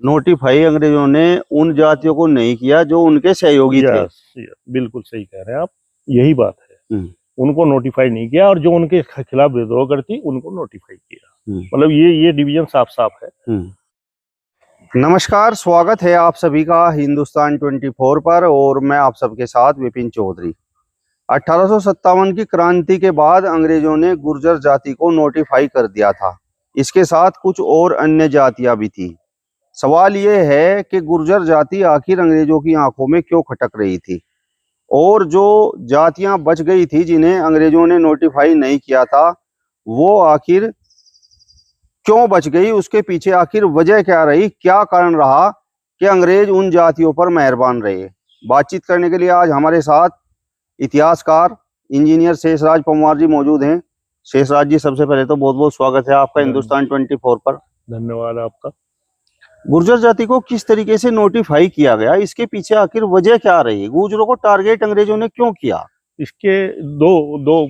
Notify अंग्रेजों ने उन जातियों को नहीं किया जो उनके सहयोगी थे। बिल्कुल सही कह रहे हैं आप, यही बात है। हम्म। उनको नोटिफाई नहीं किया और जो उनके खिलाफ विद्रोह करती उनको नोटिफाई किया। मतलब ये डिवीजन साफ साफ है। नमस्कार, स्वागत है आप सभी का हिंदुस्तान 24 पर और मैं आप सबके साथ विपिन चौधरी। 1857 की क्रांति के बाद अंग्रेजों ने गुर्जर जाति को नोटिफाई कर दिया था। इसके साथ कुछ और अन्य जातियां भी थी। सवाल ये है कि गुर्जर जाति आखिर अंग्रेजों की आंखों में क्यों खटक रही थी, और जो जातियां बच गई थी जिन्हें अंग्रेजों ने नोटिफाई नहीं किया था वो आखिर क्यों बच गई, उसके पीछे आखिर वजह क्या रही, क्या कारण रहा कि अंग्रेज उन जातियों पर मेहरबान रहे। बातचीत करने के लिए आज हमारे साथ इतिहासकार इंजीनियर शेषराज पंवार जी मौजूद हैं। शेषराज जी, सबसे पहले तो बहुत बहुत स्वागत है आपका हिंदुस्तान 24 पर। धन्यवाद आपका। गुर्जर जाति को किस तरीके से नोटिफाई किया गया, इसके पीछे आखिर वजह क्या रही, गुर्जरों को टारगेट अंग्रेजों ने क्यों किया? इसके दो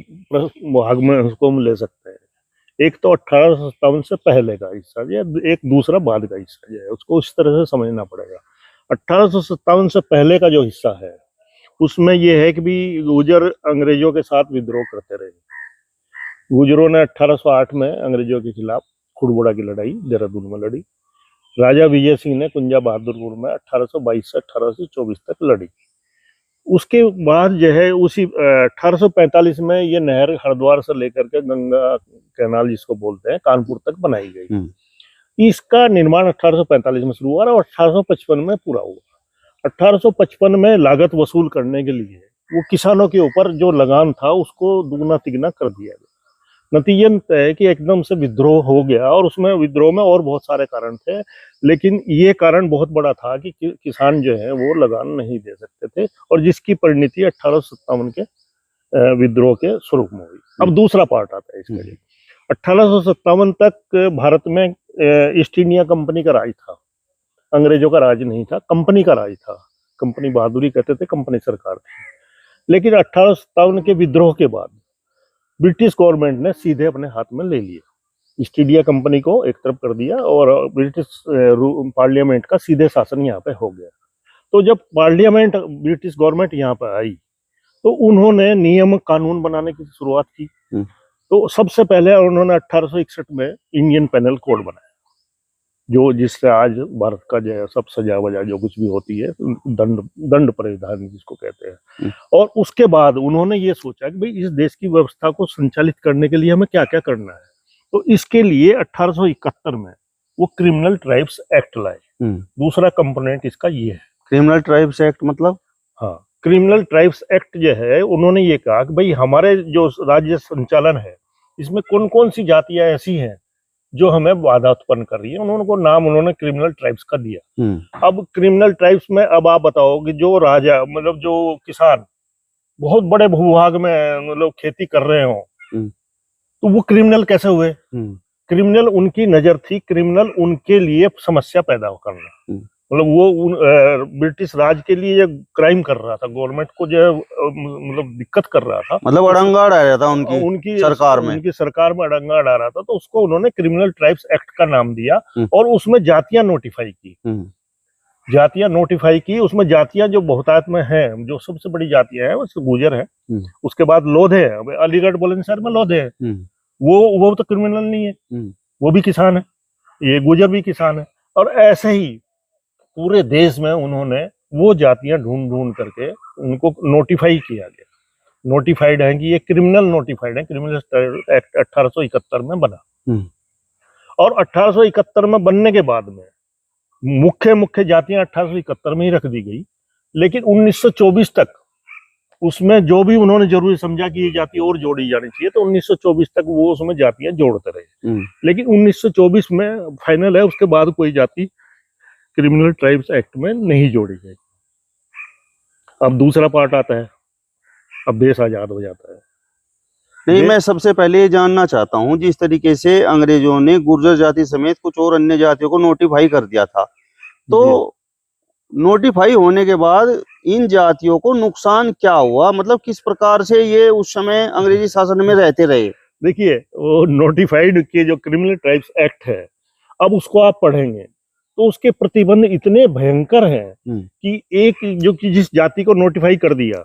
भाग में उसको हम ले सकते हैं। एक तो 1857 से पहले का हिस्सा या एक दूसरा बाद का हिस्सा जो है, उसको इस तरह से समझना पड़ेगा। 1857 से पहले का जो हिस्सा है उसमें यह है कि भी गुर्जर अंग्रेजों के साथ विद्रोह करते रहे। गुर्जरों ने 1808 में अंग्रेजों के खिलाफ खुड़बुड़ा की लड़ाई देहरादून में लड़ी। राजा विजय सिंह ने कुंजा बहादुरपुर में 1822 से 1824 तक लड़ी। उसके बाद जो है उसी 1845 में ये नहर हरिद्वार से लेकर के गंगा कैनाल जिसको बोलते हैं कानपुर तक बनाई गई। इसका निर्माण 1845 में शुरू हुआ और 1855 में पूरा हुआ। 1855 में लागत वसूल करने के लिए वो किसानों के ऊपर जो लगान था उसको दुगना तिगना कर दिया गया। नतीजन है कि एकदम से विद्रोह हो गया और उसमें विद्रोह में और बहुत सारे कारण थे, लेकिन ये कारण बहुत बड़ा था कि किसान जो है वो लगान नहीं दे सकते थे और जिसकी परिणति 1857 के विद्रोह के स्वरूप में हुई। अब दूसरा पार्ट आता है इसके लिए। 1857 तक भारत में ईस्ट इंडिया कंपनी का राज था, अंग्रेजों का राज नहीं था, कंपनी का राज था। कंपनी बहादुरी कहते थे, कंपनी सरकार थी। लेकिन 1857 के विद्रोह के बाद ब्रिटिश गवर्नमेंट ने सीधे अपने हाथ में ले लिया, ईस्ट इंडिया कंपनी को एक तरफ कर दिया और ब्रिटिश पार्लियामेंट का सीधे शासन यहाँ पे हो गया। तो जब पार्लियामेंट ब्रिटिश गवर्नमेंट यहाँ पे आई तो उन्होंने नियम कानून बनाने की शुरुआत की। तो सबसे पहले उन्होंने 1861 में इंडियन पेनल कोड बनाया, जो जिससे आज भारत का जो है सब सजा वजा जो कुछ भी होती है दंड परिधान जिसको कहते हैं। और उसके बाद उन्होंने ये सोचा कि भाई इस देश की व्यवस्था को संचालित करने के लिए हमें क्या क्या करना है। तो इसके लिए 1871 में वो क्रिमिनल ट्राइब्स एक्ट लाए। दूसरा कंपोनेंट इसका ये है। क्रिमिनल ट्राइब्स एक्ट मतलब? हाँ, क्रिमिनल ट्राइब्स एक्ट जो है उन्होंने ये कहा कि भाई हमारे जो राज्य संचालन है इसमें कौन कौन सी जातियां ऐसी हैं जो हमें बाधा उत्पन्न कर रही है। उन्होंने क्रिमिनल ट्राइब्स का दिया। अब क्रिमिनल ट्राइब्स में अब आप बताओ कि जो राजा मतलब जो किसान बहुत बड़े भूभाग में मतलब खेती कर रहे हो तो वो क्रिमिनल कैसे हुए? क्रिमिनल उनकी नजर थी, क्रिमिनल उनके लिए समस्या पैदा करना। मतलब वो ब्रिटिश राज के लिए क्राइम कर रहा था, गवर्नमेंट को जो मतलब दिक्कत कर रहा था, मतलब अड़ंगा डाल रहा था उनकी सरकार में। उनकी सरकार में अड़ंगा डाल रहा था। तो उसको उन्होंने क्रिमिनल ट्राइब्स एक्ट का नाम दिया और उसमें जातियां नोटिफाई की। जातियां नोटिफाई की, उसमें जातियां जो बहुतायत में हैं, जो सबसे बड़ी जातियां हैं वो गुर्जर है। उसके बाद लोधे है, अलीगढ़ बुलंदशहर में लोधे है, वो तो क्रिमिनल नहीं है, वो भी किसान है, ये गुर्जर भी किसान है। और ऐसे ही पूरे देश में उन्होंने वो जातियां ढूंढ ढूंढ करके उनको नोटिफाई किया गया। नोटिफाइड है कि ये क्रिमिनल नोटिफाइड है। क्रिमिनल एक्ट 1871 में बना और 1871 में बनने के बाद में मुख्य जातियां 1871 में ही रख दी गई। लेकिन 1924 तक उसमें जो भी उन्होंने जरूरी समझा कि ये जाति और जोड़ी जानी चाहिए तो 1924 तक वो उसमें जातियां जोड़ते रहे। लेकिन 1924 में फाइनल है, उसके बाद कोई जाति क्रिमिनल ट्राइब्स एक्ट में नहीं जोड़ी गई। अब दूसरा पार्ट आता है, अब देश आजाद हो जाता है। नहीं, मैं सबसे पहले ये जानना चाहता हूँ, जिस तरीके से अंग्रेजों ने गुर्जर जाति समेत कुछ और अन्य जातियों को नोटिफाई कर दिया था, तो नोटिफाई होने के बाद इन जातियों को नुकसान क्या हुआ? मतलब किस प्रकार से ये उस समय अंग्रेजी शासन में रहते रहे? देखिए, वो नोटिफाइड के जो क्रिमिनल ट्राइब्स एक्ट है, अब उसको आप पढ़ेंगे तो उसके प्रतिबंध इतने भयंकर हैं कि जिस जाति को नोटिफाई कर दिया,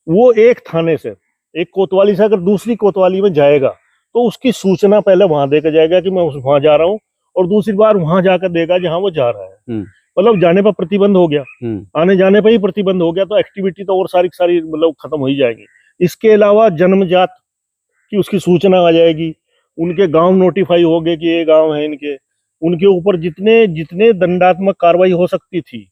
वो एक थाने से, एक कोतवाली से अगर दूसरी कोतवाली में जाएगा तो उसकी सूचना पहले वहां देकर जाएगा कि मैं वहां जा रहा हूँ, और दूसरी बार वहां जाकर देगा जहां वो जा रहा है। मतलब जाने पर प्रतिबंध हो गया, आने जाने पर ही प्रतिबंध हो गया, तो एक्टिविटी तो और सारी सारी मतलब खत्म हो ही जाएगी। इसके अलावा जन्मजात की उसकी सूचना आ जाएगी, उनके गांव नोटिफाई हो गए कि ये गांव है इनके, उनके ऊपर जितने जितने दंडात्मक कार्रवाई हो सकती थी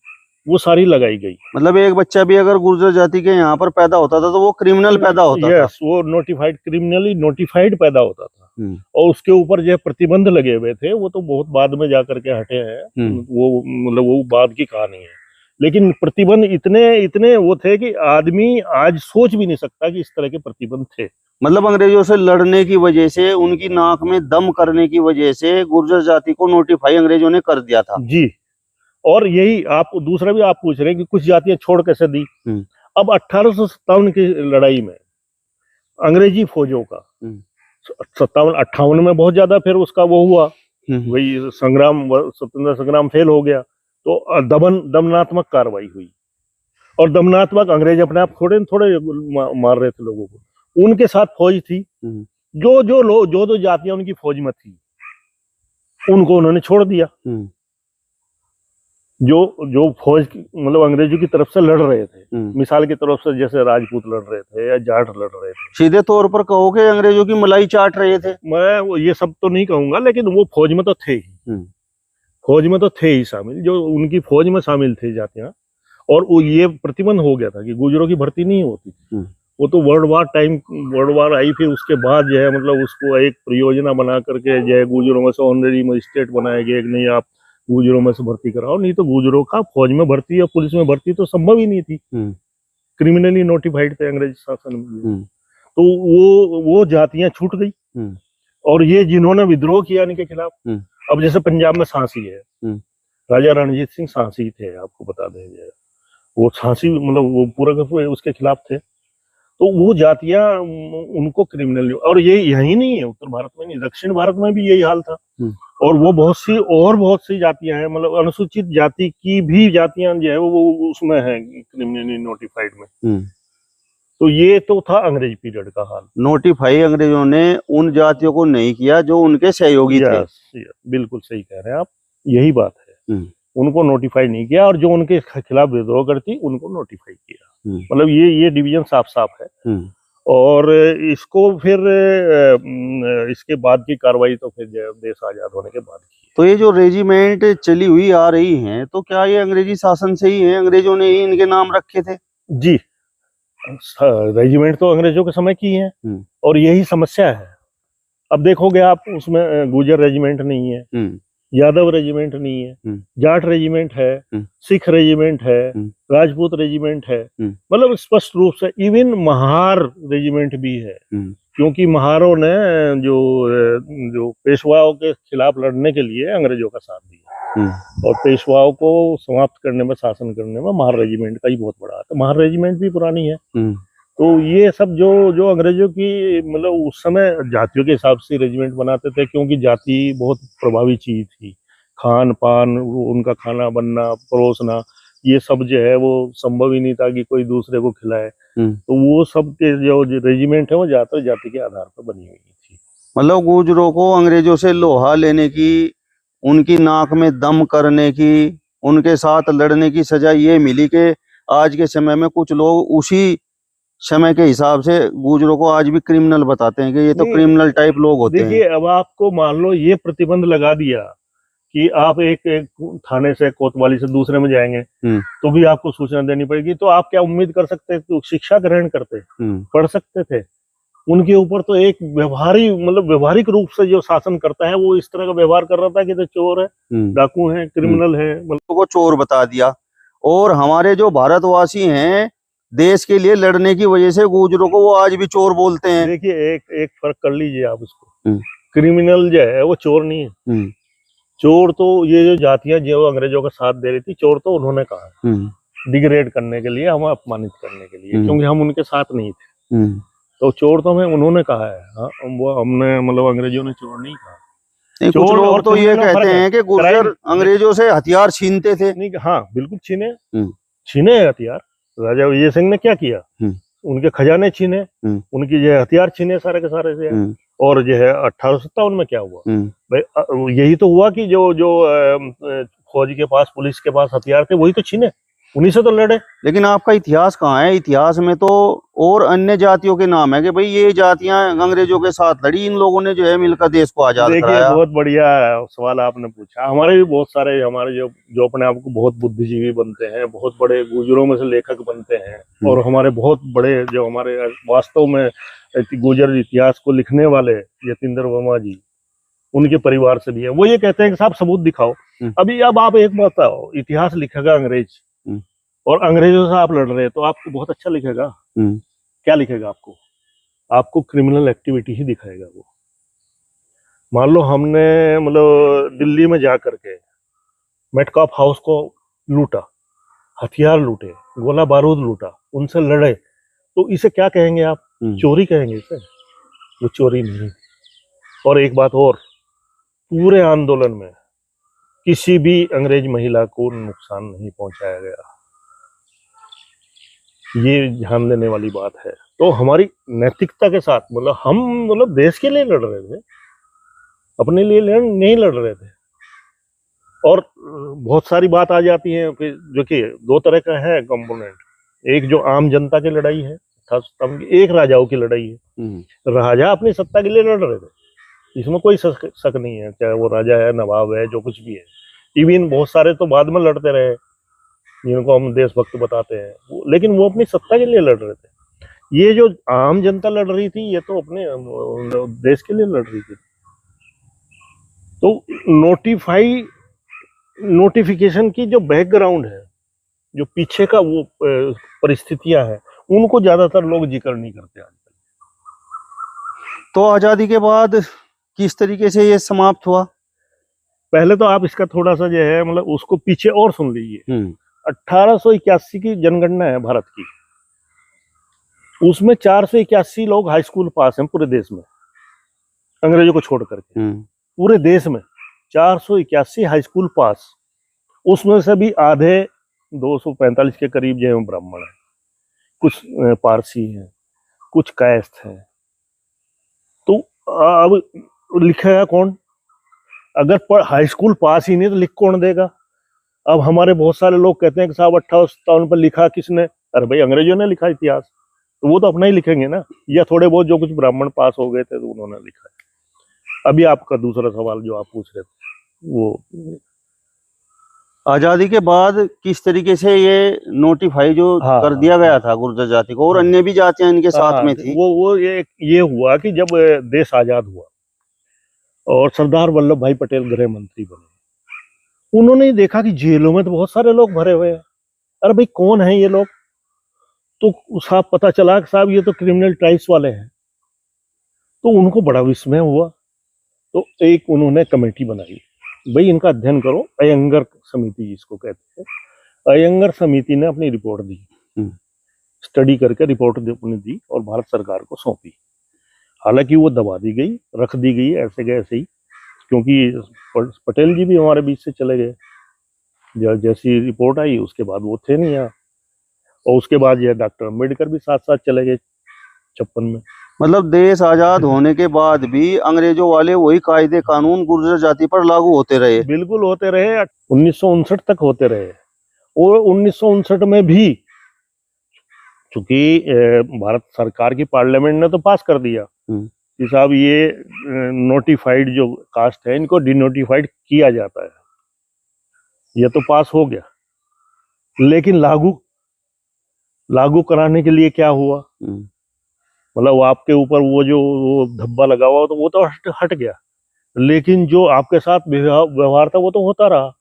वो सारी लगाई गई। मतलब एक बच्चा भी अगर गुर्जर जाति के यहाँ पर पैदा होता था तो वो क्रिमिनल पैदा होता था। यस, वो नोटिफाइड, क्रिमिनली नोटिफाइड पैदा होता था। और उसके ऊपर जो प्रतिबंध लगे हुए थे वो तो बहुत बाद में जाकर के हटे हैं, वो मतलब वो बाद की कहानी है। लेकिन प्रतिबंध इतने इतने वो थे कि आदमी आज सोच भी नहीं सकता कि इस तरह के प्रतिबंध थे। मतलब अंग्रेजों से लड़ने की वजह से, उनकी नाक में दम करने की वजह से गुर्जर जाति को नोटिफाई अंग्रेजों ने कर दिया था। जी, और यही आप दूसरा भी आप पूछ रहे हैं कि कुछ जातियां छोड़ कैसे दी। अब 1857 की लड़ाई में अंग्रेजी फौजों का 57-58 में बहुत ज्यादा फिर उसका वो हुआ, वही संग्राम, स्वतंत्रता संग्राम फेल हो गया, तो दमनात्मक कार्रवाई हुई। और दमनात्मक, अंग्रेज अपने आप थोड़े थोड़े मार रहे थे लोगों को, उनके साथ फौज थी, जो जातियां उनकी फौज में थी उनको उन्होंने छोड़ दिया। जो फौज मतलब अंग्रेजों की तरफ से लड़ रहे थे, मिसाल की तरफ से जैसे राजपूत लड़ रहे थे या जाट लड़ रहे थे, सीधे तौर पर कहोगे अंग्रेजों की मलाई चाट रहे थे। मैं ये सब तो नहीं कहूंगा, लेकिन वो फौज में तो थे ही, फौज में तो थे ही शामिल, जो उनकी फौज में शामिल थे जातियां। और वो ये प्रतिबंध हो गया था कि गुजरों की भर्ती नहीं होती। वो तो वर्ल्ड वार आई, फिर उसके बाद जो है मतलब उसको एक परियोजना बना करके जो है गुजरों में से ऑनरेरी मजिस्ट्रेट बनाए गए कि नहीं आप गुजरों में से भर्ती कराओ, नहीं तो गुजरों का फौज में भर्ती या पुलिस में भर्ती तो संभव ही नहीं थी, क्रिमिनली नोटिफाइड थे अंग्रेज शासन में। तो वो जातियां छूट गई। और ये जिन्होंने विद्रोह किया इनके खिलाफ, अब जैसे पंजाब में सांसी है, राजा रणजीत सिंह सांसी थे, आपको बता दें, वो सांसी मतलब वो पूरा उसके खिलाफ थे। तो वो जातियां उनको क्रिमिनल, और ये यही नहीं है, उत्तर भारत में नहीं, दक्षिण भारत में भी यही हाल था। और वो बहुत सी जातियां हैं, मतलब अनुसूचित जाति की भी जातियां जो है वो उसमें है क्रिमिनली नोटिफाइड में। तो ये तो था अंग्रेज पीरियड का हाल। नोटिफाई अंग्रेजों ने उन जातियों को नहीं किया जो उनके सहयोगी थे। बिल्कुल सही कह रहे हैं आप, यही बात है, उनको नोटिफाई नहीं किया, और जो उनके खिलाफ विद्रोह करती उनको नोटिफाई किया। मतलब ये डिवीजन साफ साफ है। और इसको फिर इसके बाद की कार्रवाई तो फिर देश आजाद होने के बाद की। तो ये जो रेजिमेंट चली हुई आ रही हैं, तो क्या ये अंग्रेजी शासन से ही है, अंग्रेजों ने ही इनके नाम रखे थे? जी, रेजिमेंट तो अंग्रेजों के समय की है, और यही समस्या है। अब देखोगे आप, उसमें गुर्जर रेजिमेंट नहीं है, यादव रेजिमेंट नहीं है, जाट रेजिमेंट है, सिख रेजिमेंट है, राजपूत रेजिमेंट है, मतलब स्पष्ट रूप से इवन महार रेजिमेंट भी है, क्योंकि महारों ने जो पेशवाओं के खिलाफ लड़ने के लिए अंग्रेजों का साथ दिया, और पेशवाओं को समाप्त करने में, शासन करने में महार रेजिमेंट का ही बहुत बड़ा हाथ है। महार रेजिमेंट भी पुरानी है। तो ये सब जो अंग्रेजों की मतलब उस समय जातियों के हिसाब से रेजिमेंट बनाते थे, क्योंकि जाति बहुत प्रभावी चीज थी। खान पान, उनका खाना बनना, परोसना, ये सब जो है वो संभव ही नहीं था कि कोई दूसरे को खिलाए। तो वो सब के जो रेजिमेंट है वो ज्यादातर जाति के आधार पर बनी हुई थी। मतलब गुर्जरों को अंग्रेजों से लोहा लेने की, उनकी नाक में दम करने की, उनके साथ लड़ने की सजा ये मिली कि आज के समय में कुछ लोग उसी समय के हिसाब से गुर्जरों को आज भी क्रिमिनल बताते हैं कि ये तो क्रिमिनल टाइप लोग होते हैं। देखिए, अब आपको मान लो ये प्रतिबंध लगा दिया कि आप एक थाने से, कोतवाली से दूसरे में जाएंगे तो भी आपको सूचना देनी पड़ेगी, तो आप क्या उम्मीद कर सकते हैं? तो शिक्षा ग्रहण करते, पढ़ सकते थे। उनके ऊपर तो एक व्यवहारिक रूप से जो शासन करता है वो इस तरह का व्यवहार कर रहा था कि तो चोर है, डाकू है, क्रिमिनल है, मतलब को चोर बता दिया। और हमारे जो भारतवासी हैं, देश के लिए लड़ने की वजह से गुर्जरों को वो आज भी चोर बोलते हैं। देखिए, एक फर्क कर लीजिए आप उसको, क्रिमिनल जो है वो चोर नहीं है। चोर तो ये जो जातियां जो अंग्रेजों का साथ दे रही थी, चोर तो उन्होंने कहा डिग्रेड करने के लिए, हमें अपमानित करने के लिए, क्योंकि हम उनके साथ नहीं थे। तो चोर तो हमें उन्होंने कहा है, वो हमने मतलब अंग्रेजों ने चोर नहीं कहा। नहीं, कुछ चोर लोग और तो ये criminal में कहते फर्क है। हैं कि गुर्जर Crime- अंग्रेजों से हथियार छीनते थे। नहीं, हाँ बिल्कुल छीने, हम्म। छीने हथियार। राजा विजय सिंह ने क्या किया, उनके खजाने छीने, उनकी जो है हथियार छीने सारे के सारे से। और जो है 1857 में क्या हुआ भाई, यही तो हुआ कि जो जो फौज के पास, पुलिस के पास हथियार थे वही तो छीने, उन्हीं से तो लड़े। लेकिन आपका इतिहास कहाँ है? इतिहास में तो और अन्य जातियों के नाम है कि भाई ये जातियां अंग्रेजों के साथ लड़ी, इन लोगों ने जो है मिलकर देश को आजाद देखिए, कराया। बहुत बढ़िया सवाल आपने पूछा। हमारे भी बहुत सारे, हमारे जो जो अपने आप को बहुत बुद्धिजीवी बनते हैं, बहुत बड़े गुजरों में से लेखक बनते हैं, और हमारे बहुत बड़े जो हमारे वास्तव में गुजर इतिहास को लिखने वाले यतीन्द्र वर्मा जी, उनके परिवार से भी है। वो ये कहते हैं कि साहब सबूत दिखाओ। अभी अब आप एक बात बताओ, इतिहास लिखेगा अंग्रेज और अंग्रेजों से आप लड़ रहे हैं, तो आपको बहुत अच्छा लिखेगा। क्या लिखेगा आपको? आपको क्रिमिनल एक्टिविटी ही दिखाएगा वो। मान लो हमने मतलब दिल्ली में जा करके मेटकाफ हाउस को लूटा, हथियार लूटे, गोला बारूद लूटा, उनसे लड़े, तो इसे क्या कहेंगे आप? चोरी कहेंगे इसे? वो चोरी नहीं। और एक बात और, पूरे आंदोलन में किसी भी अंग्रेज महिला को नुकसान नहीं पहुंचाया गया। ये ध्यान देने वाली बात है। तो हमारी नैतिकता के साथ, मतलब हम मतलब देश के लिए लड़ रहे थे, अपने लिए नहीं लड़ रहे थे। और बहुत सारी बात आ जाती है कि जो कि दो तरह का है कंपोनेंट। एक जो आम जनता की लड़ाई है, एक राजाओं की लड़ाई है। राजा अपनी सत्ता के लिए लड़ रहे थे, इसमें कोई शक नहीं है, चाहे वो राजा है, नवाब है, जो कुछ भी है। इवन बहुत सारे तो बाद में लड़ते रहे, जिनको हम देशभक्त बताते हैं, लेकिन वो अपनी सत्ता के लिए लड़ रहे थे। ये जो आम जनता लड़ रही थी, ये तो अपने देश के लिए लड़ रही थी। तो नोटिफिकेशन की जो बैकग्राउंड है, जो पीछे का वो परिस्थितियां हैं, उनको ज्यादातर लोग जिक्र नहीं करते आजकल। तो आजादी के बाद किस तरीके से ये समाप्त हुआ? पहले तो आप इसका थोड़ा सा जो है मतलब उसको पीछे और सुन लीजिए। 1881 की जनगणना है भारत की, उसमें 481 लोग हाई स्कूल पास हैं पूरे देश में, अंग्रेजों को छोड़ करके। पूरे देश में 481 हाई स्कूल पास, उसमें से भी आधे 245 के करीब जो है ब्राह्मण है, कुछ पारसी हैं, कुछ कायस्थ हैं। तो अब लिखेगा कौन? अगर हाई स्कूल पास ही नहीं तो लिख कौन देगा? अब हमारे बहुत सारे लोग कहते हैं कि साहब 1857 पर लिखा किसने? अरे भाई अंग्रेजों ने लिखा इतिहास, तो वो तो अपना ही लिखेंगे ना, या थोड़े बहुत जो कुछ ब्राह्मण पास हो गए थे तो उन्होंने लिखा है। अभी आपका दूसरा सवाल जो आप पूछ रहे थे, वो आजादी के बाद किस तरीके से ये नोटिफाई जो कर दिया गया था गुर्जर जाति को, और अन्य भी जातियां इनके साथ में थी, वो ये हुआ कि जब देश आजाद हुआ और सरदार वल्लभ भाई पटेल गृह मंत्री बने, उन्होंने देखा कि जेलों में तो बहुत सारे लोग भरे हुए हैं। अरे भाई कौन है ये लोग? तो साहब पता चला कि साहब ये तो क्रिमिनल ट्राइब्स वाले हैं। तो उनको बड़ा विस्मय हुआ। तो एक उन्होंने कमेटी बनाई, भाई इनका अध्ययन करो, अयंगर समिति जिसको कहते हैं। अयंगर समिति ने अपनी रिपोर्ट दी, स्टडी करके रिपोर्ट अपनी दी और भारत सरकार को सौंपी। हालांकि वो दबा दी गई, रख दी गई ऐसे गए ऐसे ही, क्योंकि पटेल जी भी हमारे बीच से चले गए। जैसी रिपोर्ट आई उसके बाद वो थे नहीं यहाँ, और उसके बाद ये डॉक्टर अम्बेडकर भी साथ साथ चले गए 56 में। मतलब देश आजाद होने के बाद भी अंग्रेजों वाले वही कायदे कानून गुर्जर जाति पर लागू होते रहे। बिल्कुल होते रहे, 1959 तक होते रहे। और 1959 में भी चूंकि भारत सरकार की पार्लियामेंट ने तो पास कर दिया कि साहब ये नोटिफाइड जो कास्ट है इनको डिनोटिफाइड किया जाता है, ये तो पास हो गया। लेकिन लागू कराने के लिए क्या हुआ? मतलब आपके ऊपर वो जो धब्बा लगा हुआ तो वो तो हट गया, लेकिन जो आपके साथ व्यवहार था वो तो होता रहा।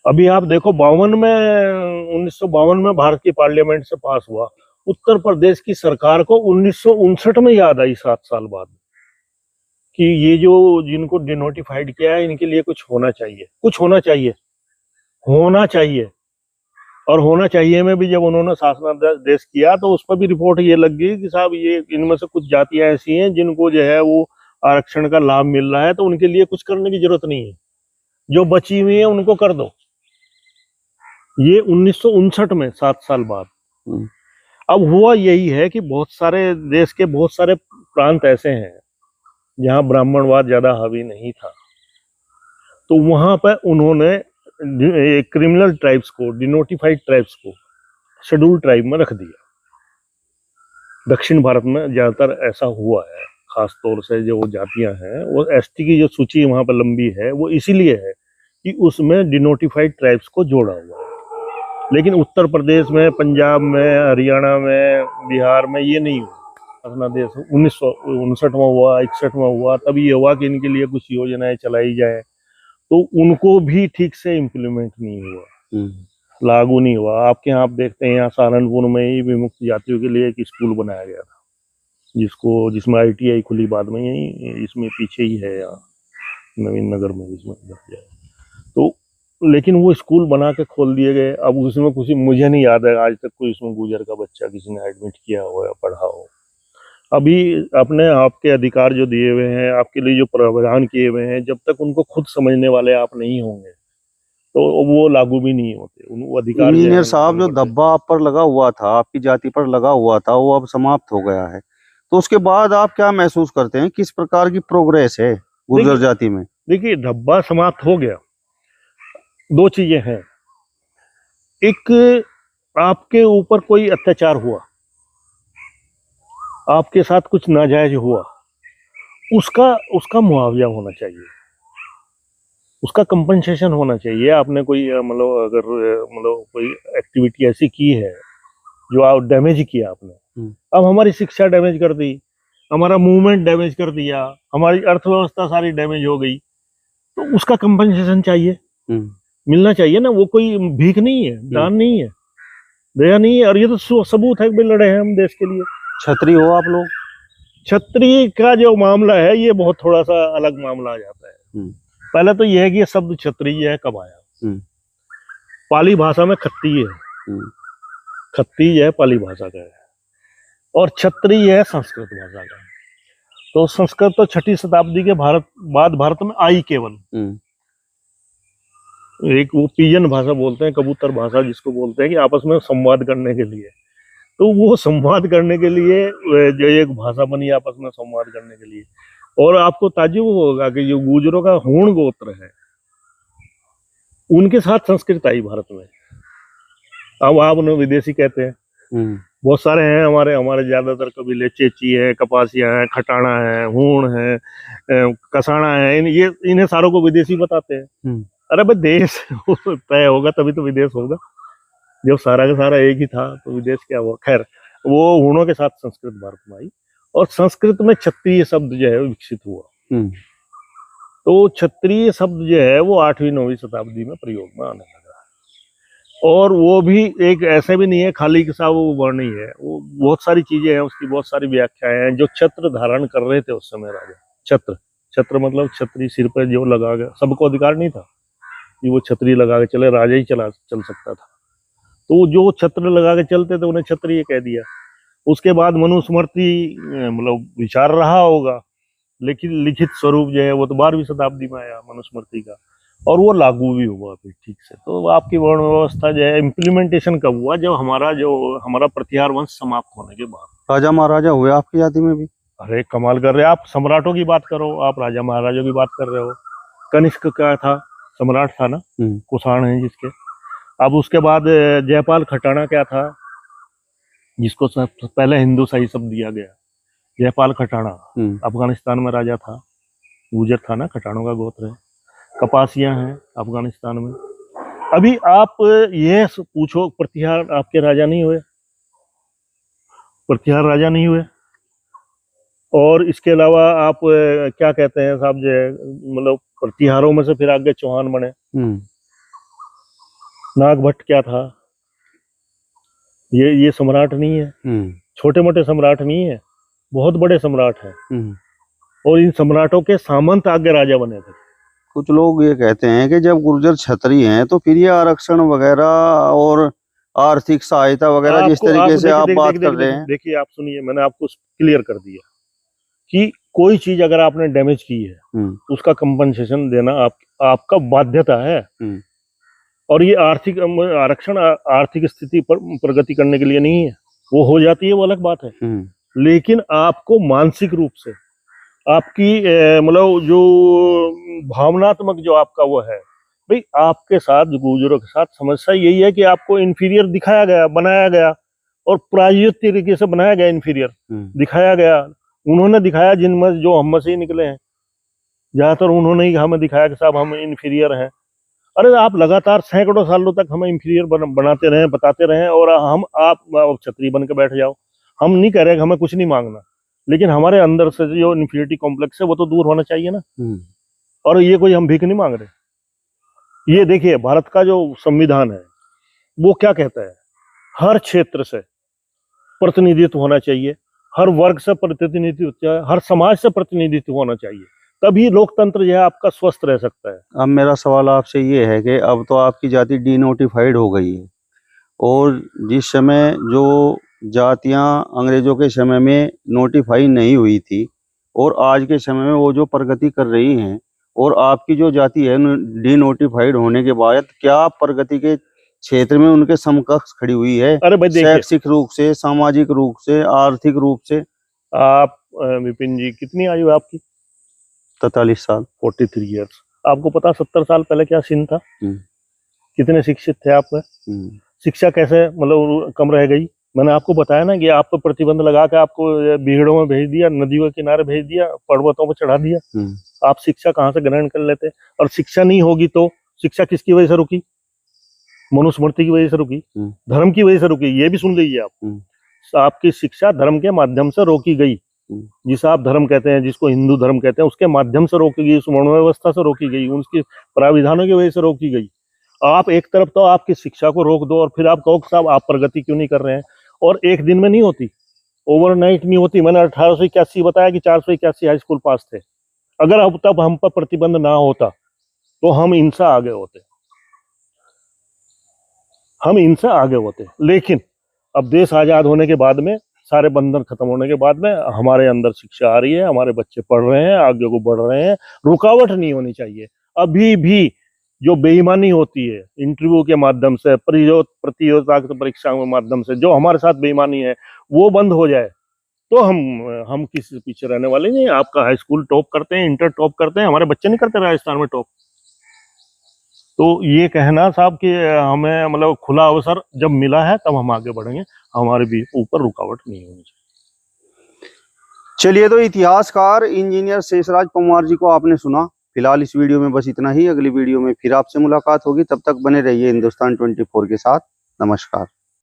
अभी आप देखो 1952 में भारत की पार्लियामेंट से पास हुआ, उत्तर प्रदेश की सरकार को 1959 में याद आई 7 साल बाद कि ये जो जिनको डिनोटिफाइड किया है इनके लिए कुछ होना चाहिए, कुछ होना चाहिए, होना चाहिए। और होना चाहिए में भी जब उन्होंने शासनादेश किया तो उस पर भी रिपोर्ट ये लग गई कि साहब ये इनमें से कुछ जातियां ऐसी हैं जिनको जो है वो आरक्षण का लाभ मिल रहा है तो उनके लिए कुछ करने की जरूरत नहीं है, जो बची हुई है उनको कर दो। ये 1959 में 7 साल बाद। अब हुआ यही है कि बहुत सारे देश के बहुत सारे प्रांत ऐसे हैं जहां ब्राह्मणवाद ज्यादा हावी नहीं था, तो वहां पर उन्होंने क्रिमिनल ट्राइब्स को, डिनोटिफाइड ट्राइब्स को शेड्यूल ट्राइब में रख दिया। दक्षिण भारत में ज्यादातर ऐसा हुआ है, खास तौर से जो जातियां हैं, वो एसटी की जो सूची वहां पर लंबी है वो इसीलिए है कि उसमें डिनोटिफाइड ट्राइब्स को जोड़ा हुआ है। लेकिन उत्तर प्रदेश में, पंजाब में, हरियाणा में, बिहार में ये नहीं हुआ। अपना देश 1959 में हुआ, 61 में हुआ, तब ये हुआ कि इनके लिए कुछ योजनाएं चलाई जाए, तो उनको भी ठीक से इम्प्लीमेंट नहीं हुआ, लागू नहीं हुआ। आपके यहाँ आप देखते हैं, यहाँ सहारनपुर में ही विमुक्त जातियों के लिए एक स्कूल बनाया गया था, जिसमें ITI खुली बाद में, यही इसमें पीछे ही है, यहाँ नवीन नगर में, इसमें तो लेकिन वो स्कूल बना के खोल दिए गए। अब उसमें कुछ, मुझे नहीं याद है आज तक कोई उसमें गुर्जर का बच्चा किसी ने एडमिट किया हो या पढ़ा हो। अभी अपने आपके अधिकार जो दिए हुए हैं, आपके लिए जो प्रावधान किए हुए हैं, जब तक उनको खुद समझने वाले आप नहीं होंगे तो वो लागू भी नहीं होते। उन अधिकार इंजीनियर साहब, जो धब्बा आप पर लगा हुआ था, आपकी जाति पर लगा हुआ था, वो अब समाप्त हो गया है, तो उसके बाद आप क्या महसूस करते हैं? किस प्रकार की प्रोग्रेस है गुर्जर जाति में? देखिए, धब्बा समाप्त हो गया, दो चीजें हैं। एक, आपके ऊपर कोई अत्याचार हुआ, आपके साथ कुछ नाजायज हुआ, उसका मुआवजा होना चाहिए, उसका कंपनसेशन होना चाहिए। आपने कोई मतलब अगर मतलब कोई एक्टिविटी ऐसी की है जो आप डैमेज किया आपने, अब हमारी शिक्षा डैमेज कर दी, हमारा मूवमेंट डैमेज कर दिया, हमारी अर्थव्यवस्था सारी डैमेज हो गई, तो उसका कंपनसेशन चाहिए, मिलना चाहिए ना। वो कोई भीख नहीं है, दान नहीं है, दया नहीं है, और ये तो सबूत है कि लड़े हैं हम देश के लिए। छत्री हो आप लोग? छत्री का जो मामला है ये बहुत थोड़ा सा अलग मामला आ जाता है। पहले तो यह है कि ये शब्द क्षत्रिय है कब आया। पाली भाषा में खत्तीय है, खत्तीय है पाली भाषा का है, और क्षत्रिय है संस्कृत भाषा का। तो संस्कृत तो 6वीं शताब्दी के बाद भारत में आई केवल। एक वो पिजन भाषा बोलते हैं, कबूतर भाषा जिसको बोलते हैं, कि आपस में संवाद करने के लिए। तो वो संवाद करने के लिए जो एक भाषा बनी आपस में संवाद करने के लिए। और आपको ताज्जुब होगा कि जो गुर्जरों का हूण गोत्र है, उनके साथ संस्कृत आई भारत में। अब आप उन्हें विदेशी कहते हैं, बहुत सारे हैं हमारे ज्यादातर कबीले, चेची है, कपासिया है, खटाना है, हूण है, कसाना है, इन्हें सारों को विदेशी बताते हैं। अरे भाई, देश तय होगा तभी तो विदेश होगा। जब सारा का सारा एक ही था तो विदेश क्या हुआ। खैर, वो हूणों के साथ संस्कृत भारत में आई, और संस्कृत में क्षत्रिय शब्द जो है विकसित हुआ। तो क्षत्रिय शब्द जो है वो 8वीं-9वीं शताब्दी में प्रयोग में आने लगा। और वो भी एक ऐसे भी नहीं है खाली के साथ वो वर्ण ही है, वो बहुत सारी चीजें हैं, उसकी बहुत सारी व्याख्याएं हैं। जो छत्र धारण कर रहे थे उस समय राजा, छत्र मतलब छत्री सिर पर जो लगा गया, सबको अधिकार नहीं था कि वो छतरी लगा के चले, राजा ही चल सकता था। तो जो छत्र लगा के चलते थे उन्हें क्षत्रिय कह दिया। उसके बाद मनुस्मृति मतलब विचार रहा होगा, लेकिन लिखित स्वरूप जो है वो तो 12वीं शताब्दी में आया मनुस्मृति का, और वो लागू भी हुआ फिर ठीक से। तो आपकी वर्ण व्यवस्था जो है इम्प्लीमेंटेशन कब हुआ? जब हमारा प्रतिहार वंश समाप्त होने के बाद। राजा महाराजा हुए आपकी जाति में भी? अरे कमाल कर रहे हैं आप, सम्राटों की बात करो, आप राजा महाराजों की बात कर रहे हो। कनिष्क का था, सम्राट था ना, कुषाण है जिसके। अब उसके बाद जयपाल खटाना क्या था, जिसको पहले हिंदू शाही शब्द दिया गया, जयपाल खटाना। अफगानिस्तान में राजा था, गुर्जर था ना, खटानों का गोत्र है। कपासिया हैं अफगानिस्तान में। अभी आप ये पूछो, प्रतिहार आपके राजा नहीं हुए? प्रतिहार राजा नहीं हुए। और इसके अलावा आप क्या कहते हैं साहब, जो मतलब प्रतिहारों में से फिर आगे चौहान बने। नागभट्ट क्या था? ये सम्राट नहीं है, छोटे मोटे सम्राट नहीं है, बहुत बड़े सम्राट हैं। और इन सम्राटों के सामंत आगे राजा बने थे। कुछ लोग ये कहते हैं कि जब गुर्जर क्षत्रिय हैं तो फिर ये आरक्षण वगैरह और आर्थिक सहायता वगैरह जिस तरीके से आप बात कर रहे हैं। देखिए, आप सुनिए, मैंने आपको क्लियर कर दिया कि कोई चीज अगर आपने डैमेज की है उसका कंपनसेशन देना आपका बाध्यता है। और ये आर्थिक आरक्षण आर्थिक स्थिति पर प्रगति करने के लिए नहीं है, वो हो जाती है वो अलग बात है, लेकिन आपको मानसिक रूप से आपकी मतलब जो भावनात्मक जो आपका वो है, भाई आपके साथ गुर्जरों के साथ समस्या यही है कि आपको इंफीरियर दिखाया गया, बनाया गया और प्रायोजित तरीके से बनाया गया, इंफीरियर दिखाया गया। उन्होंने दिखाया जिनमें जो हम में से ही निकले हैं, ज्यादातर उन्होंने ही हमें दिखाया कि साहब हम इंफीरियर हैं। अरे आप लगातार सैकड़ों सालों तक हमें इंफीरियर बनाते रहे, बताते रहे, और आप छतरी बन के बैठ जाओ। हम नहीं कह रहे कि हमें कुछ नहीं मांगना, लेकिन हमारे अंदर से जो इंफीरियरिटी कॉम्प्लेक्स है वो तो दूर होना चाहिए ना। और ये कोई हम भीख नहीं मांग रहे। ये देखिए भारत का जो संविधान है वो क्या कहता है, हर क्षेत्र से प्रतिनिधित्व होना चाहिए, हर वर्ग से प्रतिनिधित्व, हर समाज से प्रतिनिधित्व होना चाहिए, तभी लोकतंत्र जो है आपका स्वस्थ रह सकता है। अब मेरा सवाल आपसे ये है कि अब तो आपकी जाति डीनोटिफाइड हो गई है, और जिस समय जो जातियां अंग्रेजों के समय में नोटिफाई नहीं हुई थी और आज के समय में वो जो प्रगति कर रही हैं, और आपकी जो जाति है डीनोटिफाइड होने के बाद क्या प्रगति के क्षेत्र में उनके समकक्ष खड़ी हुई है? अरे भाई देखिए, शैक्षिक रूप से, सामाजिक रूप से, आर्थिक रूप से। आप विपिन जी कितनी आयु है आपकी? 43 साल। 43 ईयर्स। आपको पता 70 साल पहले क्या सीन था? कितने शिक्षित थे आप में? शिक्षा कैसे मतलब कम रह गई? मैंने आपको बताया ना कि आप पर प्रतिबंध लगा के आपको भीड़ों में भेज दिया, नदियों के किनारे भेज दिया, पर्वतों पर चढ़ा दिया। आप शिक्षा कहाँ से ग्रहण कर लेते? और शिक्षा नहीं होगी तो शिक्षा किसकी वजह से रुकी? मनुस्मृति की वजह से रुकी, धर्म की वजह से रुकी। ये भी सुन लीजिए आप, आपकी शिक्षा धर्म के माध्यम से रोकी गई। जिसे आप धर्म कहते हैं, जिसको हिंदू धर्म कहते हैं, उसके माध्यम से रोकी गई, वर्ण व्यवस्था से रोकी गई, उनकी प्राविधानों की वजह से रोकी गई। आप एक तरफ तो आपकी शिक्षा को रोक दो और फिर आप कहो साहब आप प्रगति क्यों नहीं कर रहे हैं। और एक दिन में नहीं होती, ओवरनाइट नहीं होती। मैंने 1881 बताया कि 481 हाई स्कूल पास थे। अगर अब तब हम पर प्रतिबंध ना होता तो हम इनसे आगे होते, हम इनसे आगे होते। लेकिन अब देश आजाद होने के बाद में, सारे बंधन खत्म होने के बाद में हमारे अंदर शिक्षा आ रही है, हमारे बच्चे पढ़ रहे हैं, आगे को बढ़ रहे हैं। रुकावट नहीं होनी चाहिए। अभी भी जो बेईमानी होती है इंटरव्यू के माध्यम से, प्रतियोगिता परीक्षा के माध्यम से, जो हमारे साथ बेईमानी है वो बंद हो जाए तो हम किसी से पीछे रहने वाले नहीं। आपका हाई स्कूल टॉप करते हैं, इंटर टॉप करते हैं, हमारे बच्चे नहीं करते राजस्थान में टॉप। तो ये कहना साहब कि हमें मतलब खुला अवसर जब मिला है तब हम आगे बढ़ेंगे, हमारे भी ऊपर रुकावट नहीं होनी चाहिए। चलिए, तो इतिहासकार इंजीनियर शेषराज पंवार जी को आपने सुना। फिलहाल इस वीडियो में बस इतना ही। अगली वीडियो में फिर आपसे मुलाकात होगी, तब तक बने रहिए हिंदुस्तान 24 के साथ। नमस्कार।